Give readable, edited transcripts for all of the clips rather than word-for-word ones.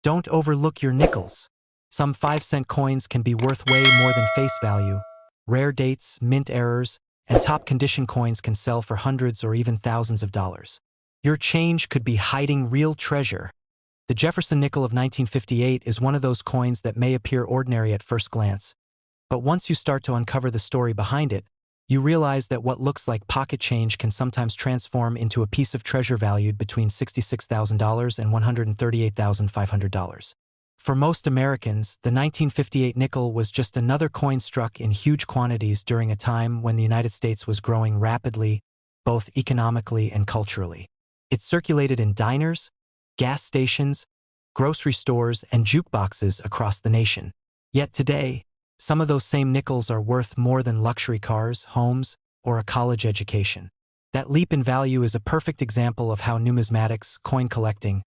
Don't overlook your nickels. Some 5-cent coins can be worth way more than face value. Rare dates, mint errors, and top condition coins can sell for hundreds or even thousands of dollars. Your change could be hiding real treasure. The Jefferson nickel of 1958 is one of those coins that may appear ordinary at first glance. But once you start to uncover the story behind it, you realize that what looks like pocket change can sometimes transform into a piece of treasure valued between $66,000 and $138,500. For most Americans, the 1958 nickel was just another coin struck in huge quantities during a time when the United States was growing rapidly, both economically and culturally. It circulated in diners, gas stations, grocery stores, and jukeboxes across the nation. Yet today, some of those same nickels are worth more than luxury cars, homes, or a college education. That leap in value is a perfect example of how numismatics, coin collecting,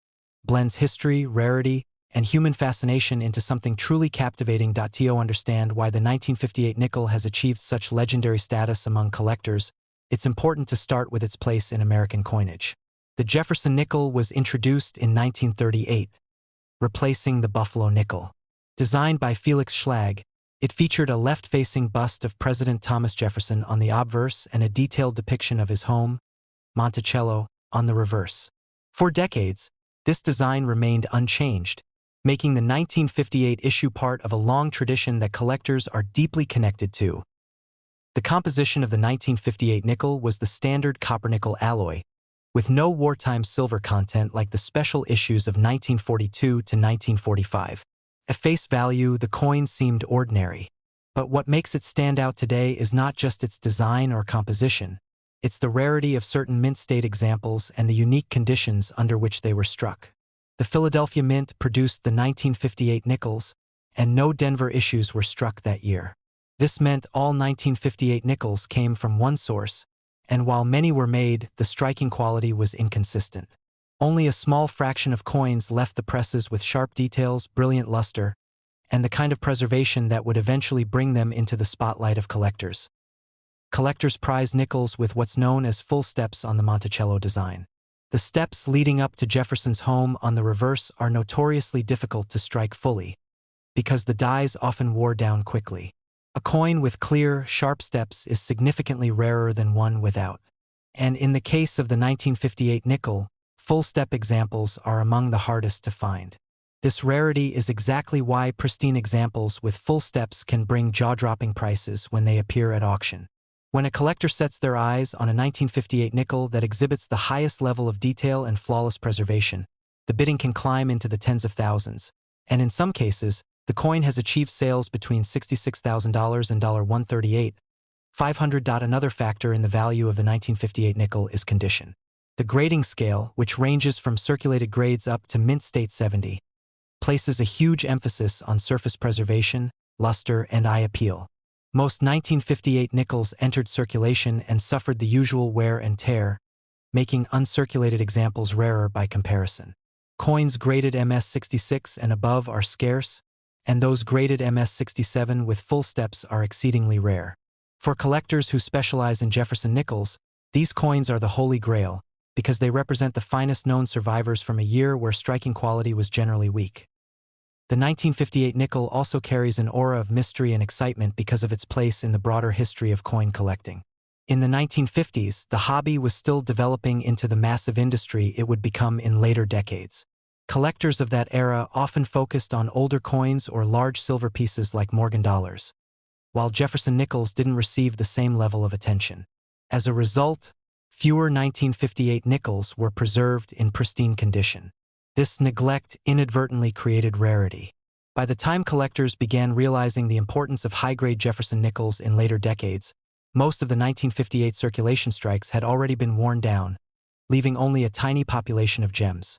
blends history, rarity, and human fascination into something truly captivating. To understand why the 1958 nickel has achieved such legendary status among collectors, it's important to start with its place in American coinage. The Jefferson nickel was introduced in 1938, replacing the Buffalo nickel. Designed by Felix Schlag, it featured a left-facing bust of President Thomas Jefferson on the obverse and a detailed depiction of his home, Monticello, on the reverse. For decades, this design remained unchanged, making the 1958 issue part of a long tradition that collectors are deeply connected to. The composition of the 1958 nickel was the standard copper-nickel alloy, with no wartime silver content like the special issues of 1942 to 1945. At face value, the coin seemed ordinary. But what makes it stand out today is not just its design or composition. It's the rarity of certain mint state examples and the unique conditions under which they were struck. The Philadelphia Mint produced the 1958 nickels, and no Denver issues were struck that year. This meant all 1958 nickels came from one source, and while many were made, the striking quality was inconsistent. Only a small fraction of coins left the presses with sharp details, brilliant luster, and the kind of preservation that would eventually bring them into the spotlight of collectors. Collectors prize nickels with what's known as full steps on the Monticello design. The steps leading up to Jefferson's home on the reverse are notoriously difficult to strike fully, because the dies often wore down quickly. A coin with clear, sharp steps is significantly rarer than one without. And in the case of the 1958 nickel, full-step examples are among the hardest to find. This rarity is exactly why pristine examples with full steps can bring jaw-dropping prices when they appear at auction. When a collector sets their eyes on a 1958 nickel that exhibits the highest level of detail and flawless preservation, the bidding can climb into the tens of thousands, and in some cases, the coin has achieved sales between $66,000 and $138,500. Another factor in the value of the 1958 nickel is condition. The grading scale, which ranges from circulated grades up to mint state 70, places a huge emphasis on surface preservation, luster, and eye appeal. Most 1958 nickels entered circulation and suffered the usual wear and tear, making uncirculated examples rarer by comparison. Coins graded MS-66 and above are scarce, and those graded MS-67 with full steps are exceedingly rare. For collectors who specialize in Jefferson nickels, these coins are the holy grail, because they represent the finest known survivors from a year where striking quality was generally weak. The 1958 nickel also carries an aura of mystery and excitement because of its place in the broader history of coin collecting. In the 1950s, the hobby was still developing into the massive industry it would become in later decades. Collectors of that era often focused on older coins or large silver pieces like Morgan dollars, while Jefferson nickels didn't receive the same level of attention. As a result, fewer 1958 nickels were preserved in pristine condition. This neglect inadvertently created rarity. By the time collectors began realizing the importance of high-grade Jefferson nickels in later decades, most of the 1958 circulation strikes had already been worn down, leaving only a tiny population of gems.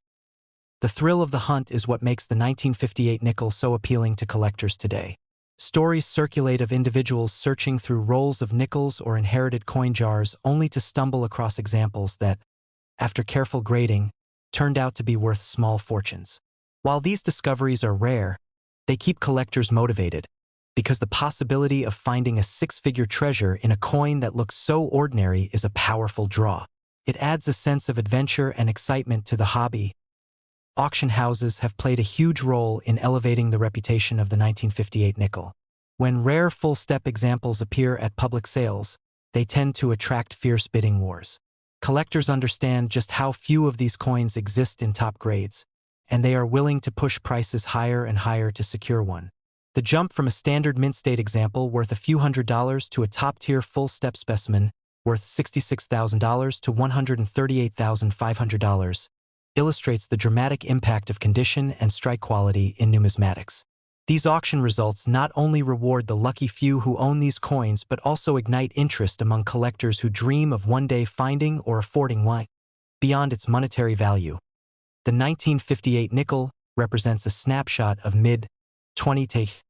The thrill of the hunt is what makes the 1958 nickel so appealing to collectors today. Stories circulate of individuals searching through rolls of nickels or inherited coin jars only to stumble across examples that, after careful grading, turned out to be worth small fortunes. While these discoveries are rare, they keep collectors motivated, because the possibility of finding a six-figure treasure in a coin that looks so ordinary is a powerful draw. It adds a sense of adventure and excitement to the hobby, auction houses have played a huge role in elevating the reputation of the 1958 nickel. When rare full-step examples appear at public sales, they tend to attract fierce bidding wars. Collectors understand just how few of these coins exist in top grades, and they are willing to push prices higher and higher to secure one. The jump from a standard mint state example worth a few $100s to a top-tier full-step specimen worth $66,000 to $138,500 illustrates the dramatic impact of condition and strike quality in numismatics. These auction results not only reward the lucky few who own these coins but also ignite interest among collectors who dream of one day finding or affording one. Beyond its monetary value, the 1958 nickel represents a snapshot of mid-20th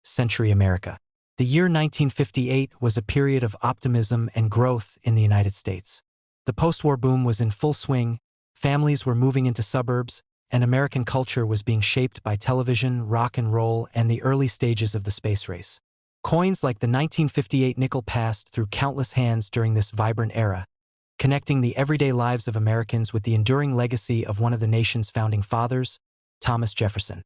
century America. The year 1958 was a period of optimism and growth in the United States. The post-war boom was in full swing, families were moving into suburbs, and American culture was being shaped by television, rock and roll, and the early stages of the space race. Coins like the 1958 nickel passed through countless hands during this vibrant era, connecting the everyday lives of Americans with the enduring legacy of one of the nation's founding fathers, Thomas Jefferson.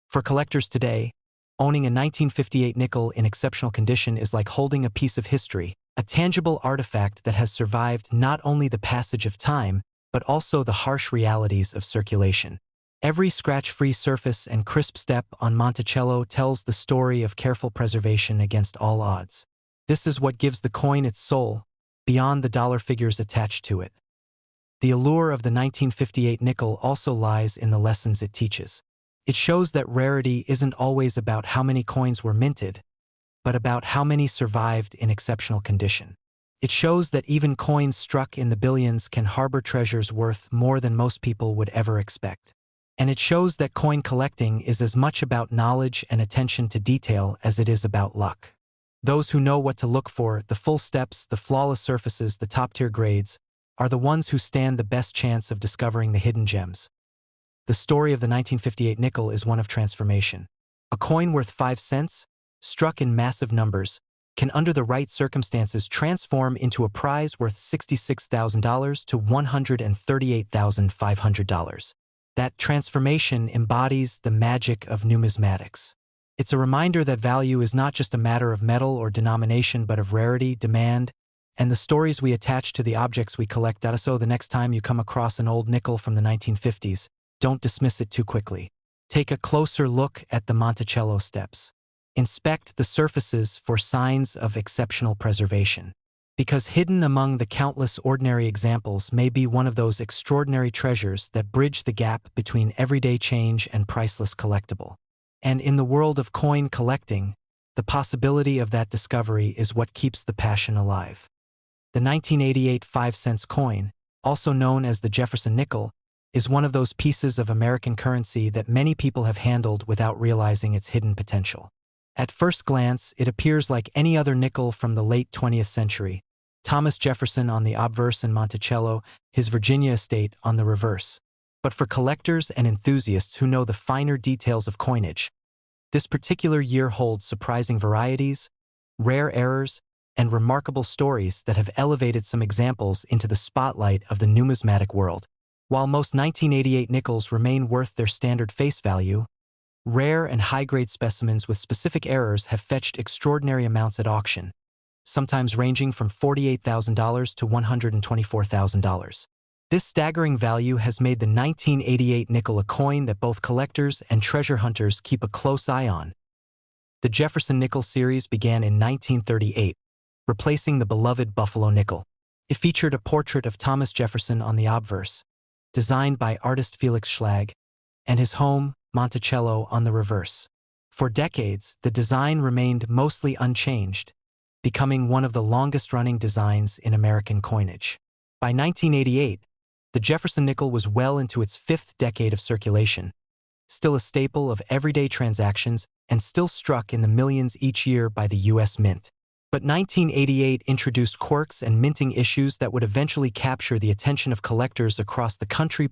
For collectors today, owning a 1958 nickel in exceptional condition is like holding a piece of history, a tangible artifact that has survived not only the passage of time, but also the harsh realities of circulation. Every scratch-free surface and crisp step on Monticello tells the story of careful preservation against all odds. This is what gives the coin its soul, beyond the dollar figures attached to it. The allure of the 1958 nickel also lies in the lessons it teaches. It shows that rarity isn't always about how many coins were minted, but about how many survived in exceptional condition. It shows that even coins struck in the billions can harbor treasures worth more than most people would ever expect. And it shows that coin collecting is as much about knowledge and attention to detail as it is about luck. Those who know what to look for, the full steps, the flawless surfaces, the top-tier grades, are the ones who stand the best chance of discovering the hidden gems. The story of the 1958 nickel is one of transformation. A coin worth 5 cents, struck in massive numbers, can under the right circumstances transform into a prize worth $66,000 to $138,500. That transformation embodies the magic of numismatics. It's a reminder that value is not just a matter of metal or denomination but of rarity, demand, and the stories we attach to the objects we collect. So the next time you come across an old nickel from the 1950s, don't dismiss it too quickly. Take a closer look at the Monticello steps. Inspect the surfaces for signs of exceptional preservation, because hidden among the countless ordinary examples may be one of those extraordinary treasures that bridge the gap between everyday change and priceless collectible. And in the world of coin collecting, the possibility of that discovery is what keeps the passion alive. The 1988 5-cent coin, also known as the Jefferson nickel, is one of those pieces of American currency that many people have handled without realizing its hidden potential. At first glance, it appears like any other nickel from the late 20th century. Thomas Jefferson on the obverse and Monticello, his Virginia estate, on the reverse. But for collectors and enthusiasts who know the finer details of coinage, this particular year holds surprising varieties, rare errors, and remarkable stories that have elevated some examples into the spotlight of the numismatic world. While most 1988 nickels remain worth their standard face value, rare and high-grade specimens with specific errors have fetched extraordinary amounts at auction, sometimes ranging from $48,000 to $124,000. This staggering value has made the 1988 nickel a coin that both collectors and treasure hunters keep a close eye on. The Jefferson nickel series began in 1938, replacing the beloved Buffalo nickel. It featured a portrait of Thomas Jefferson on the obverse, designed by artist Felix Schlag, and his home, Monticello, on the reverse. For decades, the design remained mostly unchanged, becoming one of the longest-running designs in American coinage. By 1988, the Jefferson nickel was well into its 5th decade of circulation, still a staple of everyday transactions and still struck in the millions each year by the U.S. Mint. But 1988 introduced quirks and minting issues that would eventually capture the attention of collectors across the country.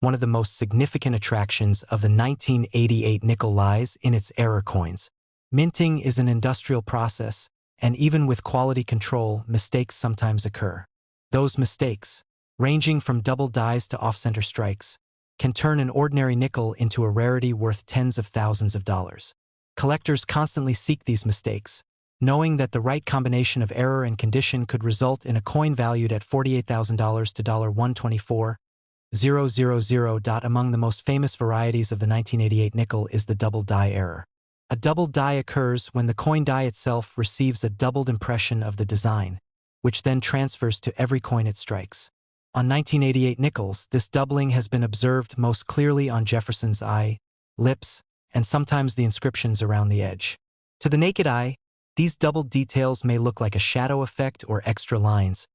One of the most significant attractions of the 1988 nickel lies in its error coins. Minting is an industrial process, and even with quality control, mistakes sometimes occur. Those mistakes, ranging from double dies to off-center strikes, can turn an ordinary nickel into a rarity worth tens of thousands of dollars. Collectors constantly seek these mistakes, knowing that the right combination of error and condition could result in a coin valued at $48,000 to $124,000. Among the most famous varieties of the 1988 nickel is the double die error. A double die occurs when the coin die itself receives a doubled impression of the design, which then transfers to every coin it strikes. On 1988 nickels, this doubling has been observed most clearly on Jefferson's eye, lips, and sometimes the inscriptions around the edge. To the naked eye, these doubled details may look like a shadow effect or extra lines,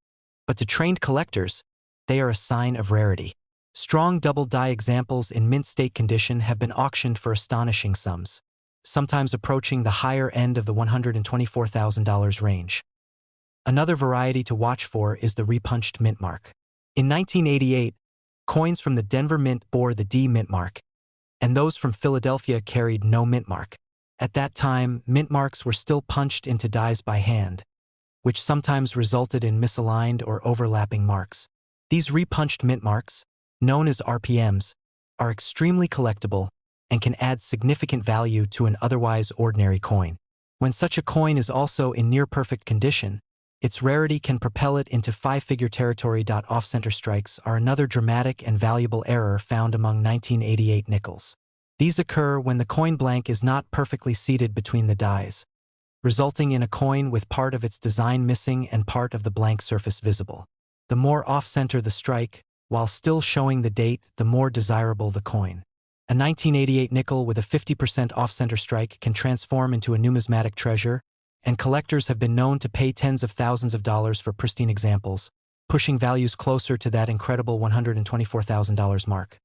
but to trained collectors, they are a sign of rarity. Strong double die examples in mint state condition have been auctioned for astonishing sums, sometimes approaching the higher end of the $124,000 range. Another variety to watch for is the repunched mint mark. In 1988, coins from the Denver Mint bore the D mint mark, and those from Philadelphia carried no mint mark. At that time, mint marks were still punched into dies by hand, which sometimes resulted in misaligned or overlapping marks. These repunched mint marks, known as RPMs, are extremely collectible and can add significant value to an otherwise ordinary coin. When such a coin is also in near-perfect condition, its rarity can propel it into five-figure territory. Off-center strikes are another dramatic and valuable error found among 1988 nickels. These occur when the coin blank is not perfectly seated between the dies, resulting in a coin with part of its design missing and part of the blank surface visible. The more off-center the strike, while still showing the date, the more desirable the coin. A 1988 nickel with a 50% off-center strike can transform into a numismatic treasure, and collectors have been known to pay tens of thousands of dollars for pristine examples, pushing values closer to that incredible $124,000 mark.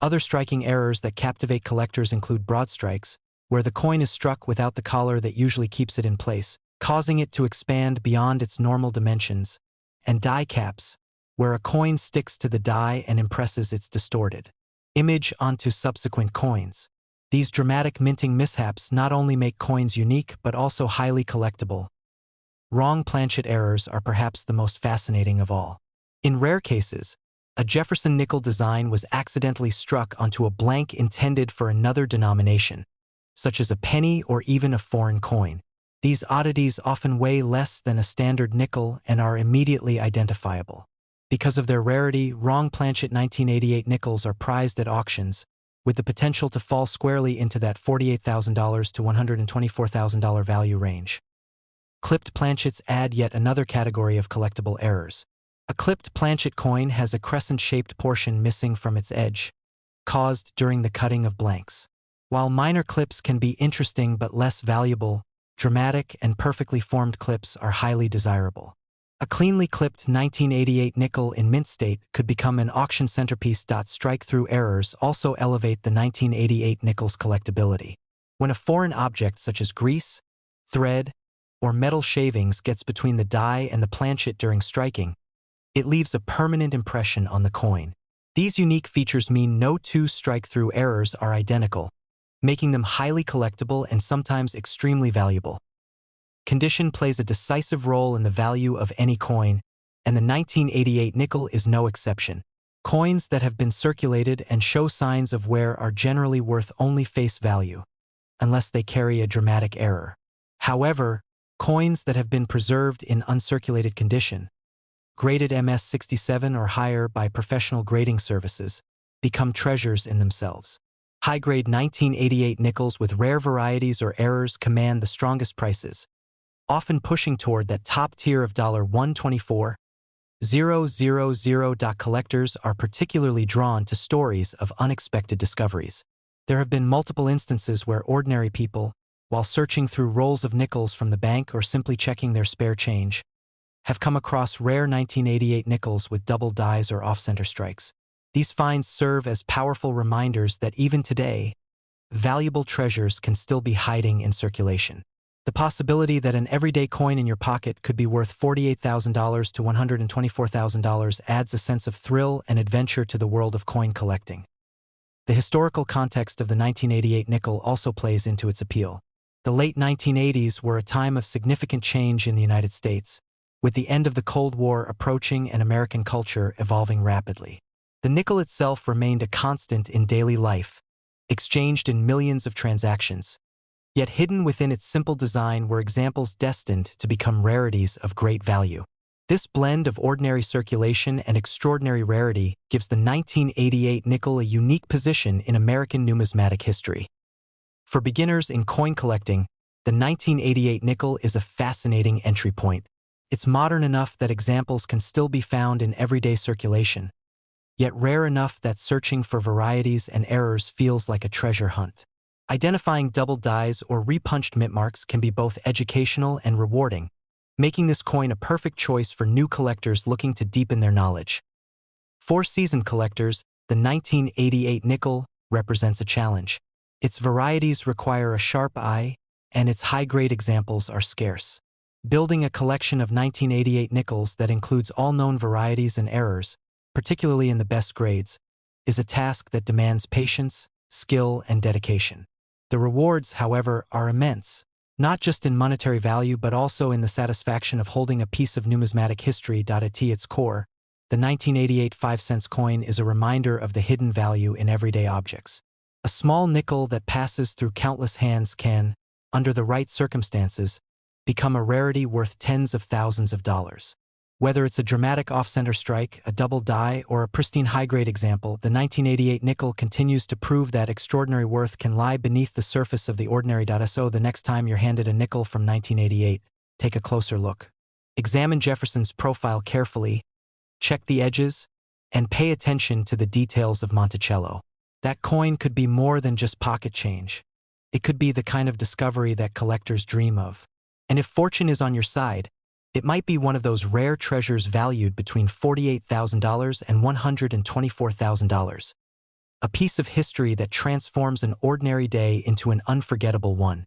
Other striking errors that captivate collectors include broad strikes, where the coin is struck without the collar that usually keeps it in place, causing it to expand beyond its normal dimensions, and die caps, where a coin sticks to the die and impresses its distorted image onto subsequent coins. These dramatic minting mishaps not only make coins unique but also highly collectible. Wrong planchet errors are perhaps the most fascinating of all. In rare cases, a Jefferson nickel design was accidentally struck onto a blank intended for another denomination, such as a penny or even a foreign coin. These oddities often weigh less than a standard nickel and are immediately identifiable. Because of their rarity, wrong planchet 1988 nickels are prized at auctions, with the potential to fall squarely into that $48,000 to $124,000 value range. Clipped planchets add yet another category of collectible errors. A clipped planchet coin has a crescent-shaped portion missing from its edge, caused during the cutting of blanks. While minor clips can be interesting but less valuable, dramatic and perfectly formed clips are highly desirable. A cleanly clipped 1988 nickel in mint state could become an auction centerpiece. Strike-through errors also elevate the 1988 nickel's collectability. When a foreign object such as grease, thread, or metal shavings gets between the die and the planchet during striking, it leaves a permanent impression on the coin. These unique features mean no two strike-through errors are identical, making them highly collectible and sometimes extremely valuable. Condition plays a decisive role in the value of any coin, and the 1988 nickel is no exception. Coins that have been circulated and show signs of wear are generally worth only face value, unless they carry a dramatic error. However, coins that have been preserved in uncirculated condition, graded MS-67 or higher by professional grading services, become treasures in themselves. High-grade 1988 nickels with rare varieties or errors command the strongest prices, often pushing toward that top tier of $124,000. Collectors are particularly drawn to stories of unexpected discoveries. There have been multiple instances where ordinary people, while searching through rolls of nickels from the bank or simply checking their spare change, have come across rare 1988 nickels with double dies or off-center strikes. These finds serve as powerful reminders that even today, valuable treasures can still be hiding in circulation. The possibility that an everyday coin in your pocket could be worth $48,000 to $124,000 adds a sense of thrill and adventure to the world of coin collecting. The historical context of the 1988 nickel also plays into its appeal. The late 1980s were a time of significant change in the United States, with the end of the Cold War approaching and American culture evolving rapidly. The nickel itself remained a constant in daily life, exchanged in millions of transactions. Yet hidden within its simple design were examples destined to become rarities of great value. This blend of ordinary circulation and extraordinary rarity gives the 1988 nickel a unique position in American numismatic history. For beginners in coin collecting, the 1988 nickel is a fascinating entry point. It's modern enough that examples can still be found in everyday circulation, yet rare enough that searching for varieties and errors feels like a treasure hunt. Identifying double dies or repunched mint marks can be both educational and rewarding, making this coin a perfect choice for new collectors looking to deepen their knowledge. For seasoned collectors, the 1988 nickel represents a challenge. Its varieties require a sharp eye, and its high-grade examples are scarce. Building a collection of 1988 nickels that includes all known varieties and errors, particularly in the best grades, is a task that demands patience, skill, and dedication. The rewards, however, are immense, not just in monetary value but also in the satisfaction of holding a piece of numismatic history. At its core, the 1988 5-cent coin is a reminder of the hidden value in everyday objects. A small nickel that passes through countless hands can, under the right circumstances, become a rarity worth tens of thousands of dollars. Whether it's a dramatic off-center strike, a double die, or a pristine high-grade example, the 1988 nickel continues to prove that extraordinary worth can lie beneath the surface of the ordinary. So the next time you're handed a nickel from 1988, take a closer look. Examine Jefferson's profile carefully, check the edges, and pay attention to the details of Monticello. That coin could be more than just pocket change. It could be the kind of discovery that collectors dream of. And if fortune is on your side, it might be one of those rare treasures valued between $48,000 and $124,000. A piece of history that transforms an ordinary day into an unforgettable one.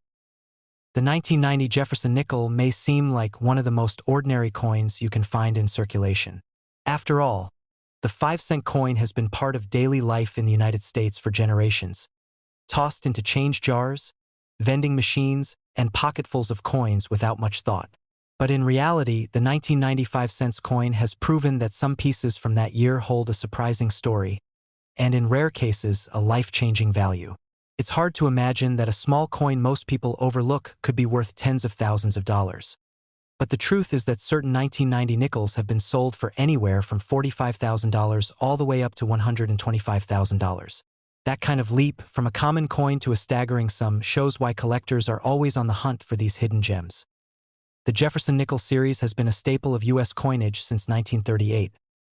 The 1990 Jefferson nickel may seem like one of the most ordinary coins you can find in circulation. After all, the 5-cent coin has been part of daily life in the United States for generations. Tossed into change jars, vending machines, and pocketfuls of coins without much thought. But in reality, the 1995 cents coin has proven that some pieces from that year hold a surprising story, and in rare cases, a life-changing value. It's hard to imagine that a small coin most people overlook could be worth tens of thousands of dollars. But the truth is that certain 1990 nickels have been sold for anywhere from $45,000 all the way up to $125,000. That kind of leap from a common coin to a staggering sum shows why collectors are always on the hunt for these hidden gems. The Jefferson nickel series has been a staple of U.S. coinage since 1938,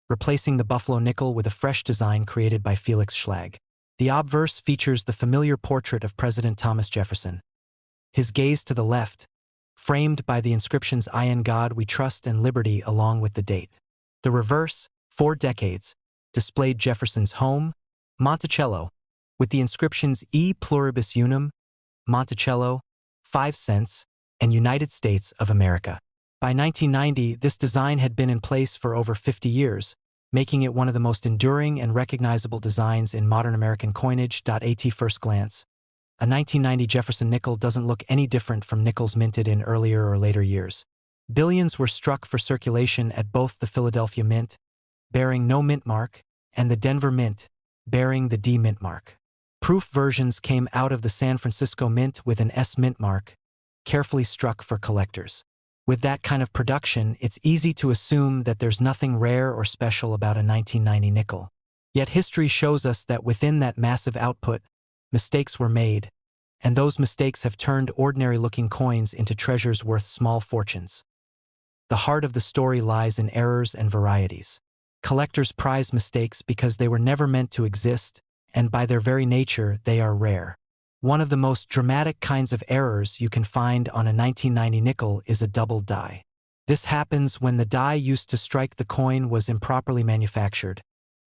replacing the Buffalo nickel with a fresh design created by Felix Schlag. The obverse features the familiar portrait of President Thomas Jefferson. His gaze to the left, framed by the inscriptions "I in God We Trust" and "Liberty" along with the date. The reverse, 4 decades, displayed Jefferson's home, Monticello, with the inscriptions "E Pluribus Unum," Monticello, 5 cents, and United States of America. By 1990, this design had been in place for over 50 years, making it one of the most enduring and recognizable designs in modern American coinage. At first glance, a 1990 Jefferson nickel doesn't look any different from nickels minted in earlier or later years. Billions were struck for circulation at both the Philadelphia Mint, bearing no mint mark, and the Denver Mint, bearing the D mint mark. Proof versions came out of the San Francisco Mint with an S mint mark, carefully struck for collectors. With that kind of production, it's easy to assume that there's nothing rare or special about a 1990 nickel. Yet history shows us that within that massive output, mistakes were made, and those mistakes have turned ordinary-looking coins into treasures worth small fortunes. The heart of the story lies in errors and varieties. Collectors prize mistakes because they were never meant to exist, and by their very nature, they are rare. One of the most dramatic kinds of errors you can find on a 1990 nickel is a double die. This happens when the die used to strike the coin was improperly manufactured,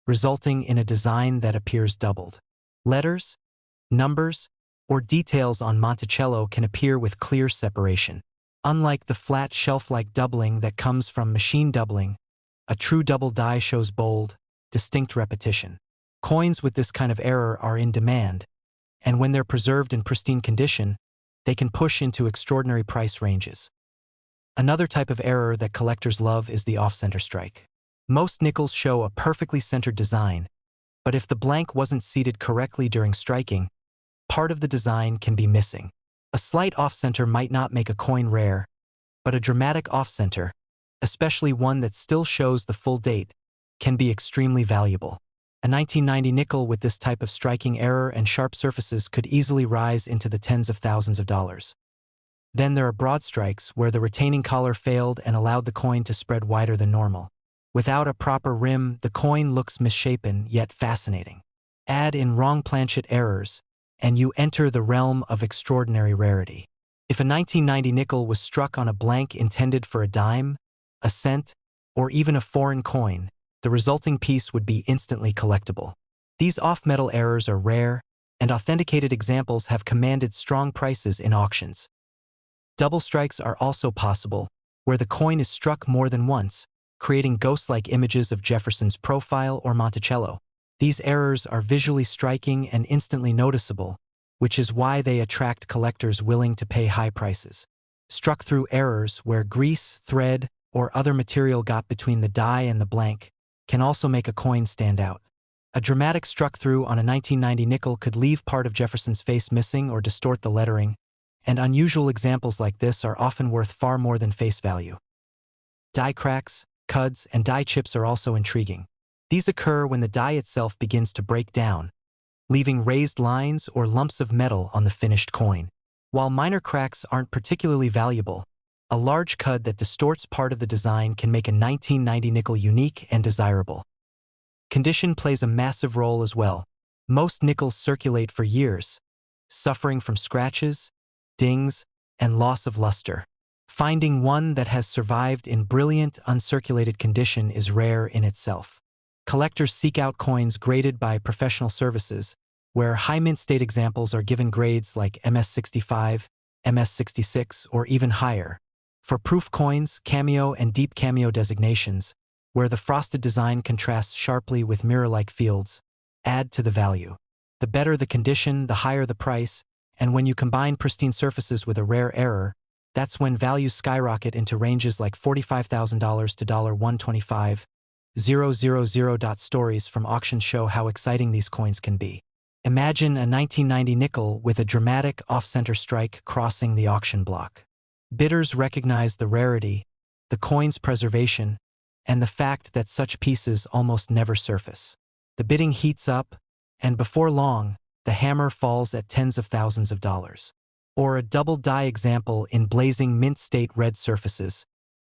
resulting in a design that appears doubled. Letters, numbers, or details on Monticello can appear with clear separation. Unlike the flat shelf-like doubling that comes from machine doubling, a true double die shows bold, distinct repetition. Coins with this kind of error are in demand, and when they're preserved in pristine condition, they can push into extraordinary price ranges. Another type of error that collectors love is the off-center strike. Most nickels show a perfectly centered design, But if the blank wasn't seated correctly during striking, part of the design can be missing. A slight off-center might not make a coin rare, but a dramatic off-center, especially one that still shows the full date, can be extremely valuable. A 1990 nickel with this type of striking error and sharp surfaces could easily rise into the tens of thousands of dollars. Then there are broad strikes where the retaining collar failed and allowed the coin to spread wider than normal. Without a proper rim, the coin looks misshapen yet fascinating. Add in wrong planchet errors, and you enter the realm of extraordinary rarity. If a 1990 nickel was struck on a blank intended for a dime, a cent, or even a foreign coin, the resulting piece would be instantly collectible. These off-metal errors are rare, and authenticated examples have commanded strong prices in auctions. Double strikes are also possible, where the coin is struck more than once, creating ghost-like images of Jefferson's profile or Monticello. These errors are visually striking and instantly noticeable, which is why they attract collectors willing to pay high prices. Struck-through errors where grease, thread, or other material got between the die and the blank can also make a coin stand out. A dramatic struck-through on a 1990 nickel could leave part of Jefferson's face missing or distort the lettering, and unusual examples like this are often worth far more than face value. Die cracks, cuds, and die chips are also intriguing. These occur when the die itself begins to break down, leaving raised lines or lumps of metal on the finished coin. While minor cracks aren't particularly valuable, a large cud that distorts part of the design can make a 1990 nickel unique and desirable. Condition plays a massive role as well. Most nickels circulate for years, suffering from scratches, dings, and loss of luster. Finding one that has survived in brilliant, uncirculated condition is rare in itself. Collectors seek out coins graded by professional services, where high mint state examples are given grades like MS65, MS66, or even higher. For proof coins, cameo and deep cameo designations, where the frosted design contrasts sharply with mirror-like fields, add to the value. The better the condition, the higher the price, and when you combine pristine surfaces with a rare error, that's when values skyrocket into ranges like $45,000 to $125,000. Stories from auctions show how exciting these coins can be. Imagine a 1990 nickel with a dramatic off-center strike crossing the auction block. Bidders recognize the rarity, the coin's preservation, and the fact that such pieces almost never surface. The bidding heats up, and before long, the hammer falls at tens of thousands of dollars. Or a double die example in blazing mint state red surfaces,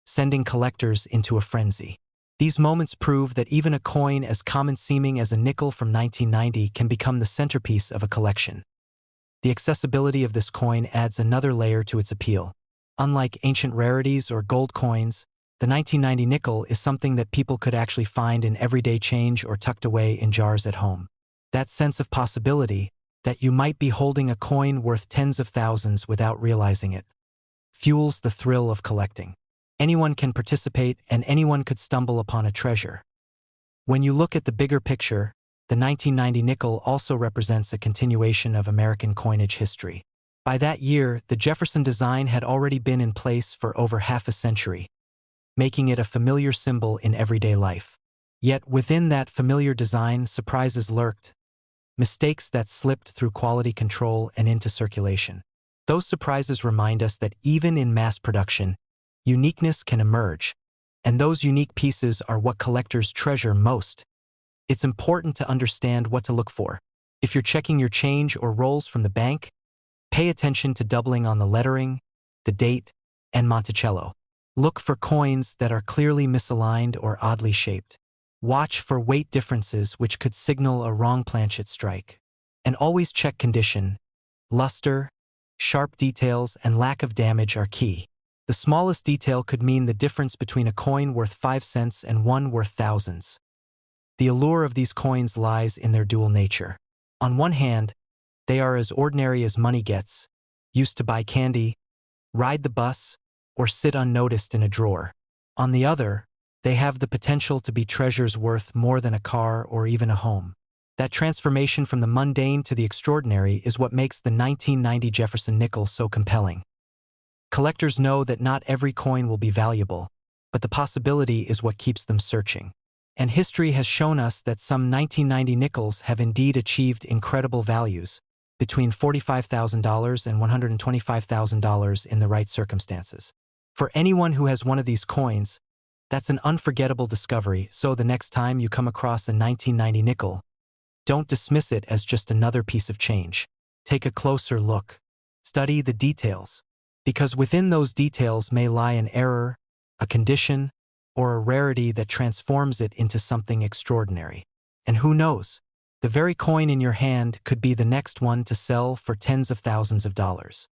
sending collectors into a frenzy. These moments prove that even a coin as common-seeming as a nickel from 1990 can become the centerpiece of a collection. The accessibility of this coin adds another layer to its appeal. Unlike ancient rarities or gold coins, the 1990 nickel is something that people could actually find in everyday change or tucked away in jars at home. That sense of possibility, that you might be holding a coin worth tens of thousands without realizing it, fuels the thrill of collecting. Anyone can participate and anyone could stumble upon a treasure. When you look at the bigger picture, the 1990 nickel also represents a continuation of American coinage history. By that year, the Jefferson design had already been in place for over half a century, making it a familiar symbol in everyday life. Yet within that familiar design, surprises lurked, mistakes that slipped through quality control and into circulation. Those surprises remind us that even in mass production, uniqueness can emerge, and those unique pieces are what collectors treasure most. It's important to understand what to look for. If you're checking your change or rolls from the bank, pay attention to doubling on the lettering, the date, and Monticello. Look for coins that are clearly misaligned or oddly shaped. Watch for weight differences which could signal a wrong planchet strike. And always check condition. Luster, sharp details, and lack of damage are key. The smallest detail could mean the difference between a coin worth 5 cents and one worth thousands. The allure of these coins lies in their dual nature. On one hand, they are as ordinary as money gets, used to buy candy, ride the bus, or sit unnoticed in a drawer. On the other, they have the potential to be treasures worth more than a car or even a home. That transformation from the mundane to the extraordinary is what makes the 1990 Jefferson nickel so compelling. Collectors know that not every coin will be valuable, but the possibility is what keeps them searching. And history has shown us that some 1990 nickels have indeed achieved incredible values, between $45,000 and $125,000 in the right circumstances. For anyone who has one of these coins, that's an unforgettable discovery, so the next time you come across a 1990 nickel, don't dismiss it as just another piece of change. Take a closer look. Study the details, because within those details may lie an error, a condition, or a rarity that transforms it into something extraordinary. And who knows? The very coin in your hand could be the next one to sell for tens of thousands of dollars.